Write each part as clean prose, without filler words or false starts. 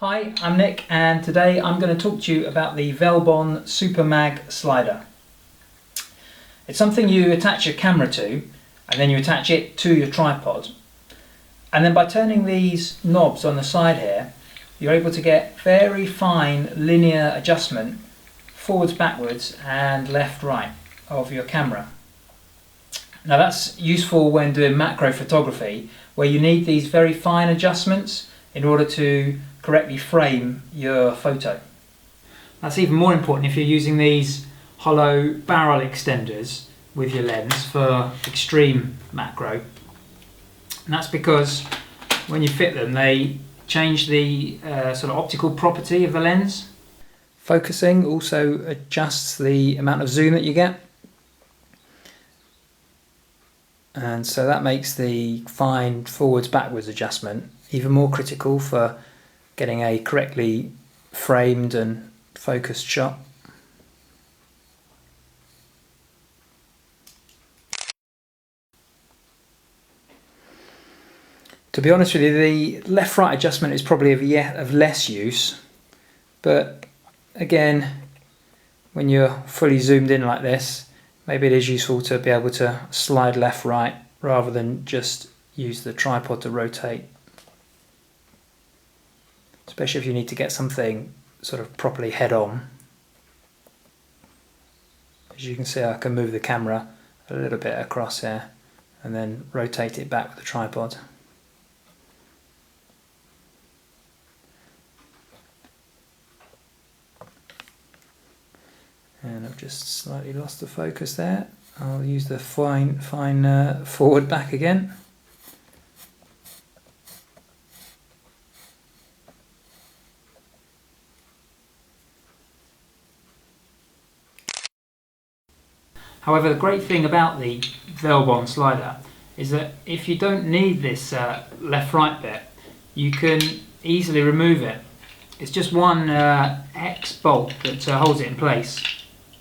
Hi, I'm Nick, and today I'm going to talk to you about the Velbon Super Mag slider. It's something you attach your camera to, and then you attach it to your tripod. And then by turning these knobs on the side here, you're able to get very fine linear adjustment forwards, backwards and left, right of your camera. Now that's useful when doing macro photography, where you need these very fine adjustments in order to correctly frame your photo. That's even more important if you're using these hollow barrel extenders with your lens for extreme macro. And that's because when you fit them, they change the sort of optical property of the lens. Focusing also adjusts the amount of zoom that you get. And so that makes the fine forwards backwards adjustment even more critical for getting a correctly framed and focused shot. To be honest with you, the left-right adjustment is probably of less use, but again, when you're fully zoomed in like this, maybe it is useful to be able to slide left-right rather than just use the tripod to rotate. Especially if you need to get something sort of properly head-on. As you can see, I can move the camera a little bit across here and then rotate it back with the tripod. And I've just slightly lost the focus there. I'll use the fine forward back again. However, the great thing about the Velbon slider is that if you don't need this left-right bit, you can easily remove it. It's just one X bolt that holds it in place.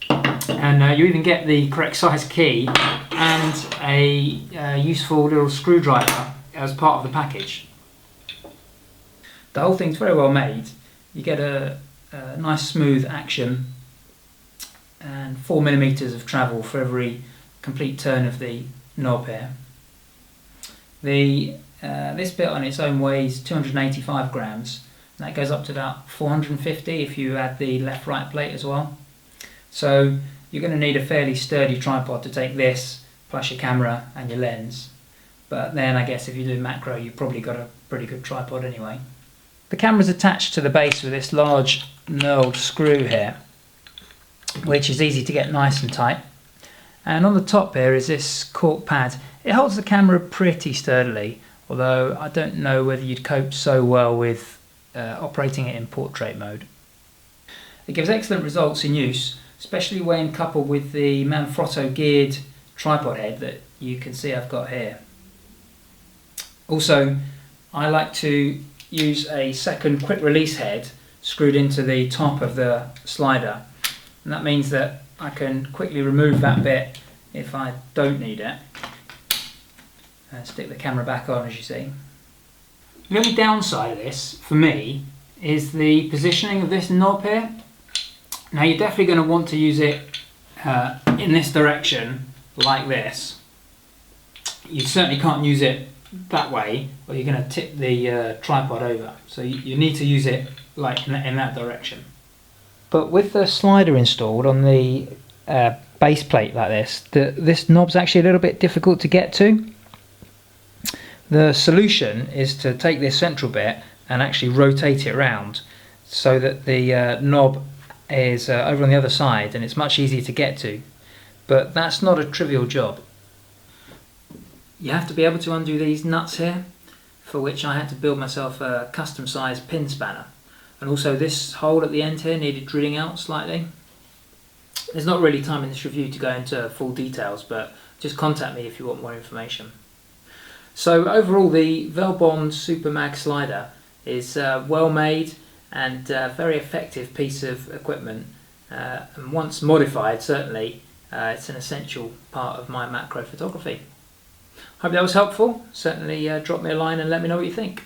And you even get the correct size key and a useful little screwdriver as part of the package. The whole thing's very well made. You get a nice smooth action and 4mm of travel for every complete turn of the knob here. This bit on its own weighs 285 grams, and that goes up to about 450 if you add the left-right plate as well. So you're going to need a fairly sturdy tripod to take this, plus your camera and your lens. But then I guess if you do macro, you've probably got a pretty good tripod anyway. The camera's attached to the base with this large knurled screw here, which is easy to get nice and tight. And on the top here is this cork pad. It holds the camera pretty sturdily, although I don't know whether you'd cope so well with operating it in portrait mode. It gives excellent results in use, especially when coupled with the Manfrotto geared tripod head that you can see I've got here. Also, I like to use a second quick release head screwed into the top of the slider. And that means that I can quickly remove that bit if I don't need it and stick the camera back on, as you see. The only downside of this, for me, is the positioning of this knob here. Now you're definitely going to want to use it in this direction, like this. You certainly can't use it that way, or you're going to tip the tripod over. So you need to use it like in that direction. But with the slider installed on the base plate like this, this knob's actually a little bit difficult to get to. The solution is to take this central bit and actually rotate it around so that the knob is over on the other side and it's much easier to get to. But that's not a trivial job. You have to be able to undo these nuts here, for which I had to build myself a custom sized pin spanner. And also this hole at the end here needed drilling out slightly. There's not really time in this review to go into full details, but just contact me if you want more information. So overall, the Velbon Super Mag slider is well made and a very effective piece of equipment. And once modified, certainly, it's an essential part of my macro photography. Hope that was helpful. Certainly drop me a line and let me know what you think.